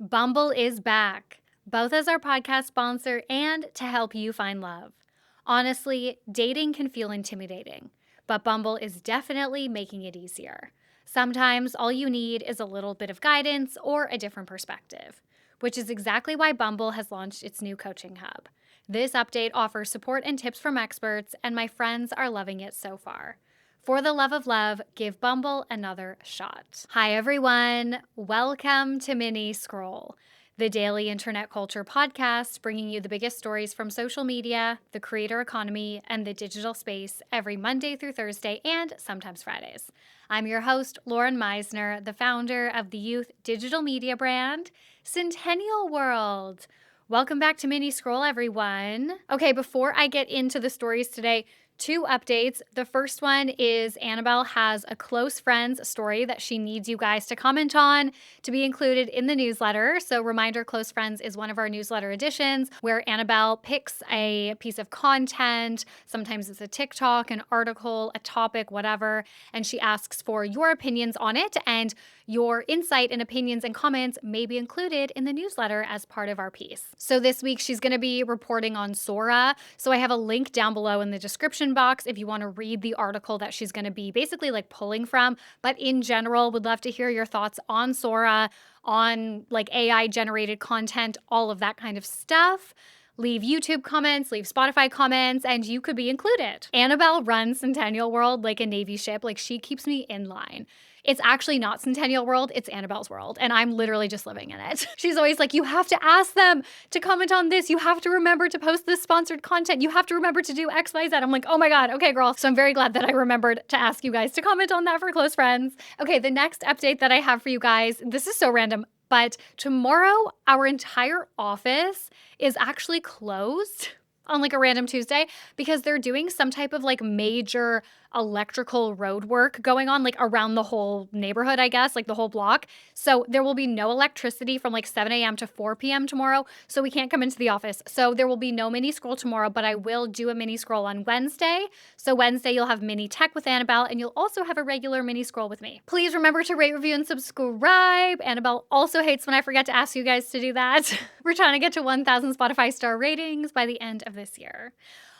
Bumble is back, both as our podcast sponsor and to help you find love. Honestly, dating can feel intimidating, but Bumble is definitely making it easier. Sometimes all you need is a little bit of guidance or a different perspective, which is exactly why Bumble has launched its new coaching hub. This update offers support and tips from experts, and my friends are loving it so far. For the love of love, give Bumble another shot. Hi, everyone. Welcome to Mini Scroll, the daily internet culture podcast bringing you the biggest stories from social media, the creator economy, and the digital space every Monday through Thursday and sometimes Fridays. I'm your host, Lauren Meisner, the founder of the youth digital media brand, Centennial World. Welcome back to Mini Scroll, everyone. Okay, before I get into the stories today, two updates. The first one is Annabelle has a close friends story that she needs you guys to comment on to be included in the newsletter. So reminder, Close Friends is one of our newsletter editions where Annabelle picks a piece of content. Sometimes it's a TikTok, an article, a topic, whatever. And she asks for your opinions on it, and your insight and opinions and comments may be included in the newsletter as part of our piece. So this week she's going to be reporting on Sora. So I have a link down below in the description box if you want to read the article that she's going to be basically like pulling from. But in general, would love to hear your thoughts on Sora, on like AI generated content, all of that kind of stuff. Leave YouTube comments, leave Spotify comments, and you could be included. Annabelle runs Centennial World like a Navy ship. Like, she keeps me in line. It's actually not Centennial World, it's Annabelle's world, and I'm literally just living in it. She's always like, you have to ask them to comment on this. You have to remember to post this sponsored content. You have to remember to do X, Y, Z. I'm like, oh my God, okay, girl. So I'm very glad that I remembered to ask you guys to comment on that for Close Friends. Okay, the next update that I have for you guys, this is so random, but tomorrow our entire office is actually closed on like a random Tuesday because they're doing some type of like major electrical road work going on like around the whole neighborhood, I guess, like the whole block. So there will be no electricity from like 7 a.m. to 4 p.m. tomorrow. So we can't come into the office. So there will be no mini scroll tomorrow, but I will do a mini scroll on Wednesday. So Wednesday you'll have mini tech with Annabelle, and you'll also have a regular mini scroll with me. Please remember to rate, review, and subscribe. Annabelle also hates when I forget to ask you guys to do that. We're trying to get to 1,000 Spotify star ratings by the end of this year.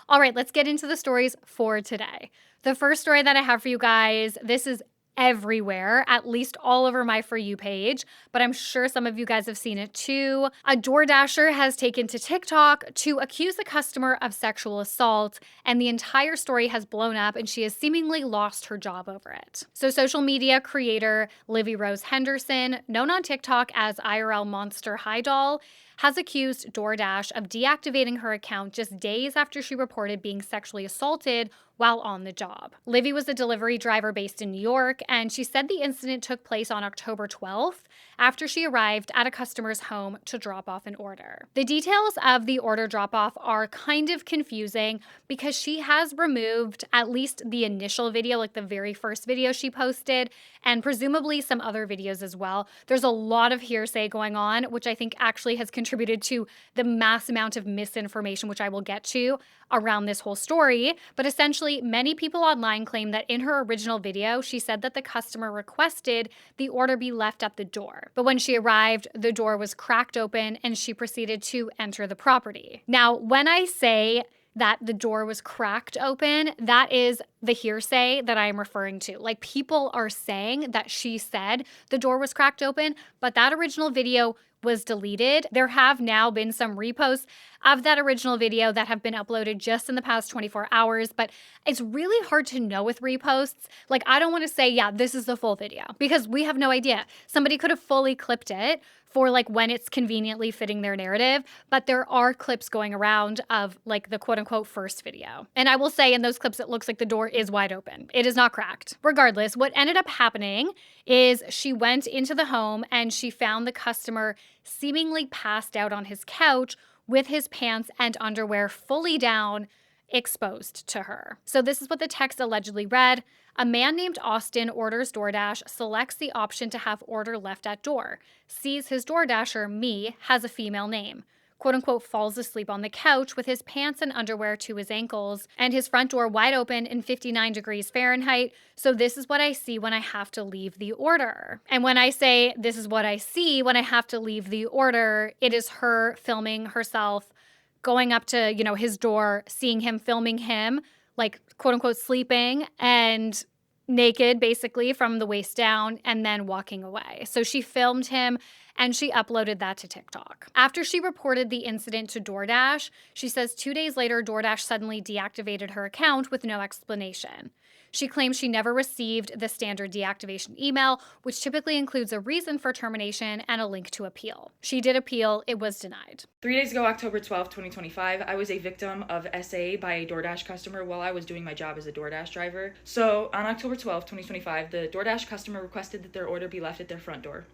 All right, let's get into the stories for today. The first story that I have for you guys, this is everywhere, at least all over my For You page, but I'm sure some of you guys have seen it too. A DoorDasher has taken to TikTok to accuse a customer of sexual assault, and the entire story has blown up, and she has seemingly lost her job over it. So social media creator Livy Rose Henderson, known on TikTok as IRL Monster High Doll, has accused DoorDash of deactivating her account just days after she reported being sexually assaulted while on the job. Livy was a delivery driver based in New York, and she said the incident took place on October 12th after she arrived at a customer's home to drop off an order. The details of the order drop-off are kind of confusing because she has removed at least the initial video, like the very first video she posted, and presumably some other videos as well. There's a lot of hearsay going on, which I think actually has contributed to the mass amount of misinformation, which I will get to around this whole story. But essentially, many people online claim that in her original video, she said that the customer requested the order be left at the door. But when she arrived, the door was cracked open and she proceeded to enter the property. Now, when I say that the door was cracked open, that is the hearsay that I am referring to. Like, people are saying that she said the door was cracked open, but that original video was deleted. There have now been some reposts of that original video that have been uploaded just in the past 24 hours, but it's really hard to know with reposts. Like, I don't want to say, yeah, this is the full video, because we have no idea. Somebody could have fully clipped it for like when it's conveniently fitting their narrative, but there are clips going around of like the quote unquote first video. And I will say in those clips, it looks like the door is wide open. It is not cracked. Regardless, what ended up happening is she went into the home and she found the customer seemingly passed out on his couch with his pants and underwear fully down, exposed to her. So this is what the text allegedly read. A man named Austin orders DoorDash, selects the option to have order left at door, sees his DoorDasher, me, has a female name. quote unquote, falls asleep on the couch with his pants and underwear to his ankles and his front door wide open in 59 degrees Fahrenheit. So this is what I see when I have to leave the order. And when I say this is what I see when I have to leave the order, it is her filming herself going up to, his door, seeing him, filming him, like, quote unquote, sleeping and naked, basically, from the waist down, and then walking away. So she filmed him and she uploaded that to TikTok. After she reported the incident to DoorDash, she says 2 days later, DoorDash suddenly deactivated her account with no explanation. She claims she never received the standard deactivation email, which typically includes a reason for termination and a link to appeal. She did appeal, it was denied. 3 days ago, October 12th, 2025, I was a victim of SA by a DoorDash customer while I was doing my job as a DoorDash driver. So on October 12th, 2025, the DoorDash customer requested that their order be left at their front door.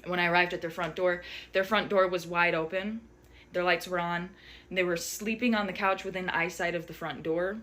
When I arrived at their front door was wide open, their lights were on, and they were sleeping on the couch within eyesight of the front door,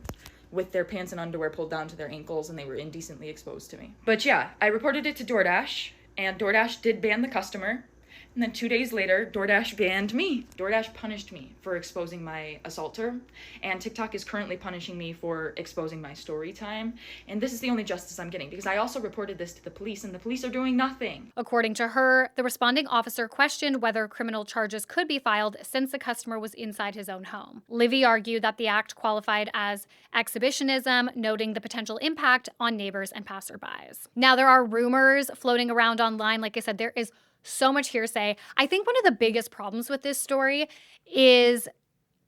with their pants and underwear pulled down to their ankles, and they were indecently exposed to me. But yeah, I reported it to DoorDash, and DoorDash did ban the customer. And then 2 days later, DoorDash banned me. DoorDash punished me for exposing my assaulter, and TikTok is currently punishing me for exposing my story time. And this is the only justice I'm getting, because I also reported this to the police, and the police are doing nothing. According to her, the responding officer questioned whether criminal charges could be filed since the customer was inside his own home. Livy argued that the act qualified as exhibitionism, noting the potential impact on neighbors and passerbys. Now, there are rumors floating around online. Like I said, there is so much hearsay. I think one of the biggest problems with this story is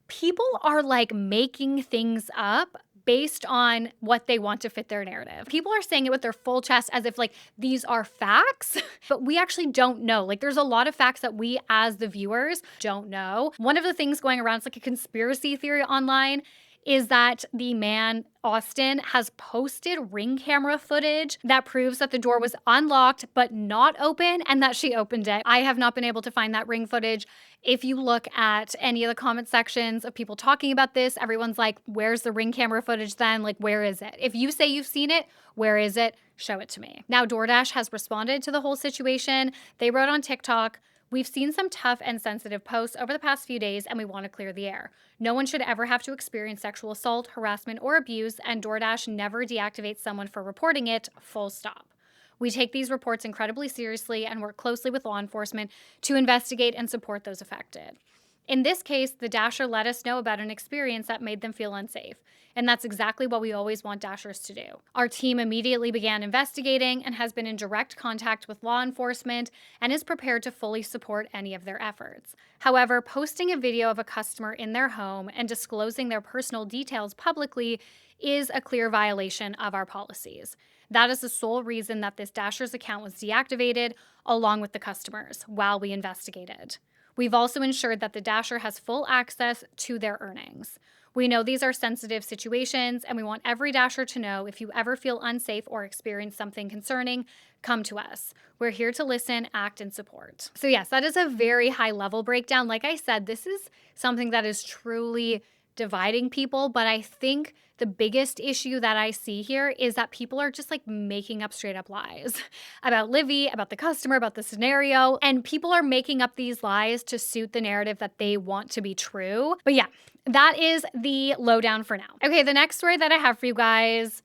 people are like making things up based on what they want to fit their narrative. People are saying it with their full chest as if like these are facts, but we actually don't know. Like there's a lot of facts that we as the viewers don't know. One of the things going around, it's like a conspiracy theory online, is that the man, Austin, has posted Ring camera footage that proves that the door was unlocked but not open and that she opened it. I have not been able to find that Ring footage. If you look at any of the comment sections of people talking about this, everyone's like, where's the Ring camera footage then? Like, where is it? If you say you've seen it, where is it? Show it to me. Now, DoorDash has responded to the whole situation. They wrote on TikTok, "We've seen some tough and sensitive posts over the past few days, and we want to clear the air. No one should ever have to experience sexual assault, harassment, or abuse, and DoorDash never deactivates someone for reporting it, full stop. We take these reports incredibly seriously and work closely with law enforcement to investigate and support those affected. In this case, the Dasher let us know about an experience that made them feel unsafe. And that's exactly what we always want Dashers to do. Our team immediately began investigating and has been in direct contact with law enforcement and is prepared to fully support any of their efforts. However, posting a video of a customer in their home and disclosing their personal details publicly is a clear violation of our policies. That is the sole reason that this Dasher's account was deactivated, along with the customers, while we investigated. We've also ensured that the Dasher has full access to their earnings. We know these are sensitive situations, and we want every Dasher to know if you ever feel unsafe or experience something concerning, come to us. We're here to listen, act, and support." So yes, that is a very high-level breakdown. Like I said, this is something that is truly dividing people, but I think the biggest issue that I see here is that people are just like making up straight up lies about Livy, about the customer, about the scenario, and people are making up these lies to suit the narrative that they want to be true. But yeah, that is the lowdown for now. Okay, the next story that I have for you guys,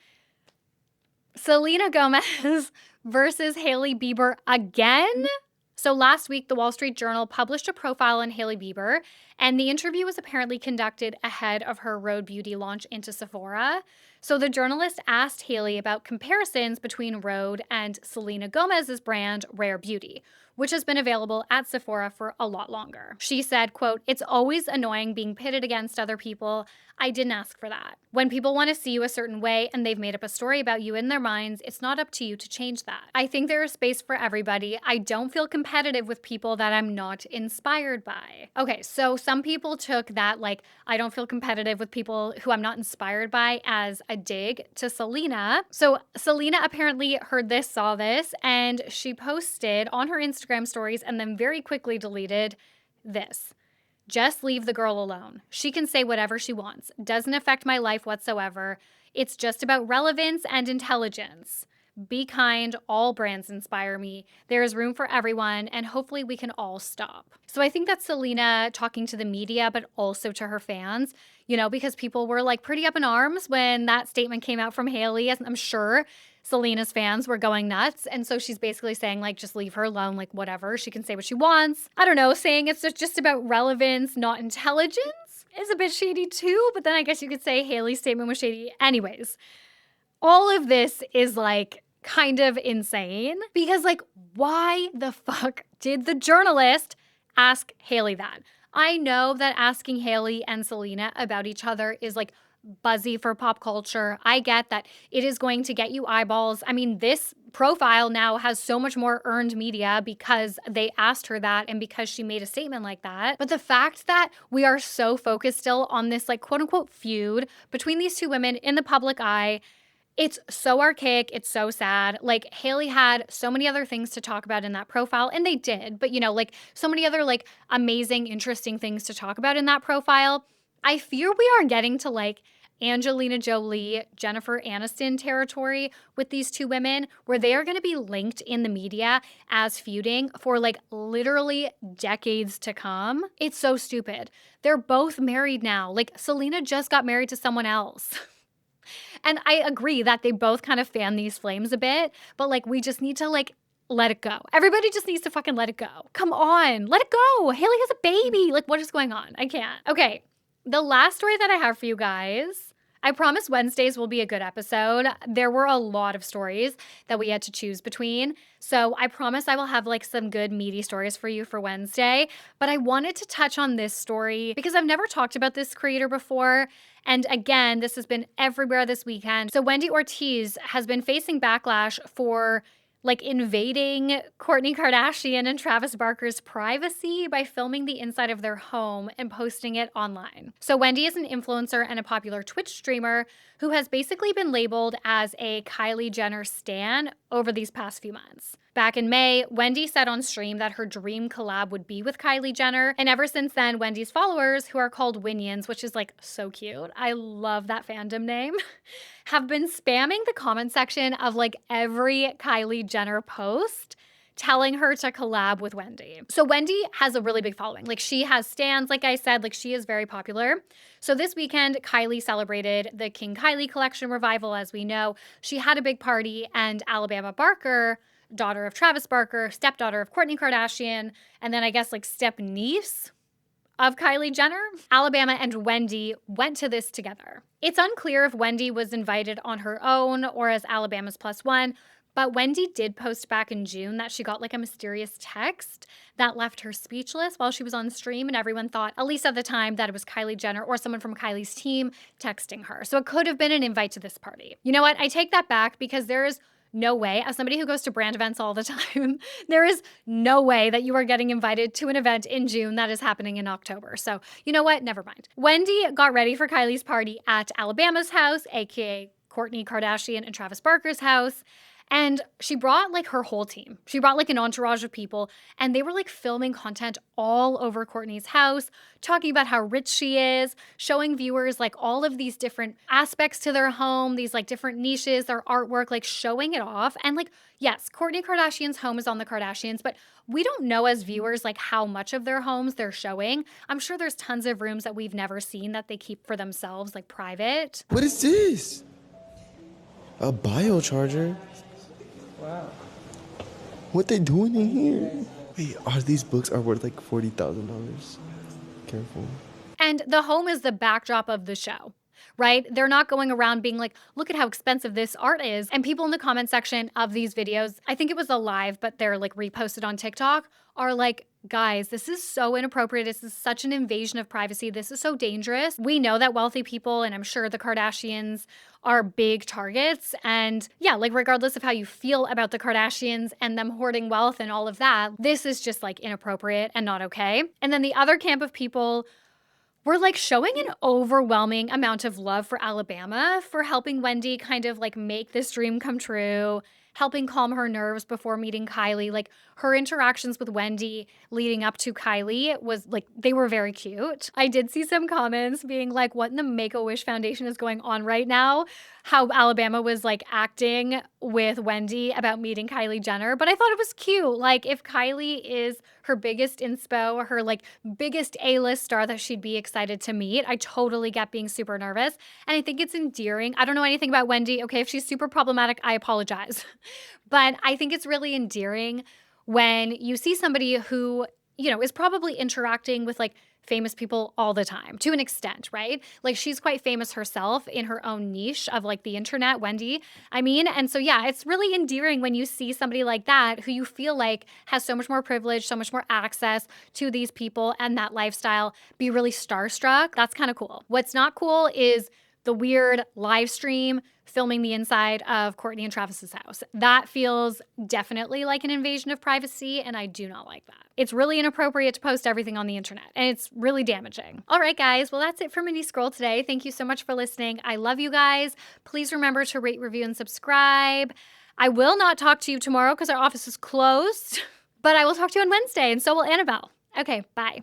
Selena Gomez versus Hailey Bieber again. So last week, the Wall Street Journal published a profile on Hailey Bieber, and the interview was apparently conducted ahead of her Rhode Beauty launch into Sephora. So the journalist asked Hailey about comparisons between Rhode and Selena Gomez's brand, Rare Beauty, which has been available at Sephora for a lot longer. She said, quote, "It's always annoying being pitted against other people. I didn't ask for that. When people want to see you a certain way and they've made up a story about you in their minds, it's not up to you to change that. I think there is space for everybody. I don't feel competitive with people that I'm not inspired by." Okay, so some people took that like, I don't feel competitive with people who I'm not inspired by as a dig to Selena. So Selena apparently heard this, saw this, and she posted on her Instagram stories and then very quickly deleted this. "Just leave the girl alone. She can say whatever she wants. Doesn't affect my life whatsoever. It's just about relevance and intelligence. Be kind. All brands inspire me. There is room for everyone, and hopefully we can all stop. So I think that's Selena talking to the media, but also to her fans, because people were like pretty up in arms when that statement came out from Hailey. As I'm sure Selena's fans were going nuts. And so she's basically saying, like, just leave her alone, like, whatever. She can say what she wants. I don't know, saying it's just about relevance, not intelligence is a bit shady too. But then I guess you could say Hailey's statement was shady. Anyways, all of this is like kind of insane because, like, why the fuck did the journalist ask Hailey that? I know that asking Hailey and Selena about each other is like buzzy for pop culture. I get that it is going to get you eyeballs. I mean, this profile now has so much more earned media because they asked her that and because she made a statement like that. But the fact that we are so focused still on this, like, quote unquote feud between these two women in the public eye, it's so archaic. It's so sad. Like, Hailey had so many other things to talk about in that profile, and they did. But, like, so many other, like, amazing, interesting things to talk about in that profile. I fear we are getting to, like, Angelina Jolie, Jennifer Aniston territory with these two women, where they are going to be linked in the media as feuding for, like, literally decades to come. It's so stupid. They're both married now. Like, Selena just got married to someone else. And I agree that they both kind of fan these flames a bit, but, like, we just need to, like, let it go. Everybody just needs to fucking let it go. Come on, let it go. Hailey has a baby. Like, what is going on? I can't. Okay, the last story that I have for you guys, I promise Wednesdays will be a good episode. There were a lot of stories that we had to choose between. So I promise I will have, like, some good meaty stories for you for Wednesday. But I wanted to touch on this story because I've never talked about this creator before. And again, this has been everywhere this weekend. So Wendy Ortiz has been facing backlash for, like, invading Kourtney Kardashian and Travis Barker's privacy by filming the inside of their home and posting it online. So Wendy is an influencer and a popular Twitch streamer who has basically been labeled as a Kylie Jenner stan over these past few months. Back in May, Wendy said on stream that her dream collab would be with Kylie Jenner. And ever since then, Wendy's followers, who are called Winions, which is, like, so cute, I love that fandom name, have been spamming the comment section of, like, every Kylie Jenner post telling her to collab with Wendy. So Wendy has a really big following. Like, she has stans, like I said, like, she is very popular. So this weekend, Kylie celebrated the King Kylie collection revival, as we know. She had a big party, and Alabama Barker, daughter of Travis Barker, stepdaughter of Kourtney Kardashian, and then I guess, like, step niece of Kylie Jenner, Alabama and Wendy went to this together. It's unclear if Wendy was invited on her own or as Alabama's plus one, but Wendy did post back in June that she got, like, a mysterious text that left her speechless while she was on stream, and everyone thought, at least at the time, that it was Kylie Jenner or someone from Kylie's team texting her. So it could have been an invite to this party. You know what? I take that back because there is no way, as somebody who goes to brand events all the time, there is no way that you are getting invited to an event in June that is happening in October. So, you know what? Never mind. Wendy got ready for Kylie's party at Alabama's house, aka Kourtney Kardashian and Travis Barker's house. And she brought, like, her whole team. She brought, like, an entourage of people, and they were, like, filming content all over Kourtney's house, talking about how rich she is, showing viewers, like, all of these different aspects to their home, these, like, different niches, their artwork, like, showing it off. And, like, yes, Kourtney Kardashian's home is on the Kardashians, but we don't know as viewers, like, how much of their homes they're showing. I'm sure there's tons of rooms that we've never seen that they keep for themselves, like, private. What is this? A biocharger? Wow. What they doing in here? Wait, these books are worth like $40,000. Careful. And the home is the backdrop of the show, right? They're not going around being like, look at how expensive this art is. And people in the comment section of these videos, I think it was a live, but they're, like, reposted on TikTok, are like, guys, this is so inappropriate. This is such an invasion of privacy. This is so dangerous. We know that wealthy people, and I'm sure the Kardashians, are big targets. And yeah, like, regardless of how you feel about the Kardashians and them hoarding wealth and all of that, this is just, like, inappropriate and not okay. And then the other camp of people were, like, showing an overwhelming amount of love for Alabama for helping Wendy kind of, like, make this dream come true, helping calm her nerves before meeting Kylie. Like, her interactions with Wendy leading up to Kylie was, like, they were very cute. I did see some comments being like, what in the Make-A-Wish Foundation is going on right now? How Alabama was, like, acting with Wendy about meeting Kylie Jenner, but I thought it was cute. Like, if Kylie is her biggest inspo, her like biggest A-list star that she'd be excited to meet, I totally get being super nervous. And I think it's endearing. I don't know anything about Wendy. Okay, if she's super problematic, I apologize. But I think it's really endearing when you see somebody who, is probably interacting with like famous people all the time to an extent, right? Like she's quite famous herself in her own niche of like the internet, Wendy. And so yeah, it's really endearing when you see somebody like that who you feel like has so much more privilege, so much more access to these people and that lifestyle, be really starstruck. That's kind of cool. What's not cool is the weird live stream filming the inside of Courtney and Travis's house. That feels definitely like an invasion of privacy, and I do not like that. It's really inappropriate to post everything on the internet, and it's really damaging. All right, guys. Well, that's it for Mini Scroll today. Thank you so much for listening. I love you guys. Please remember to rate, review, and subscribe. I will not talk to you tomorrow because our office is closed, but I will talk to you on Wednesday, and so will Annabelle. Okay, bye.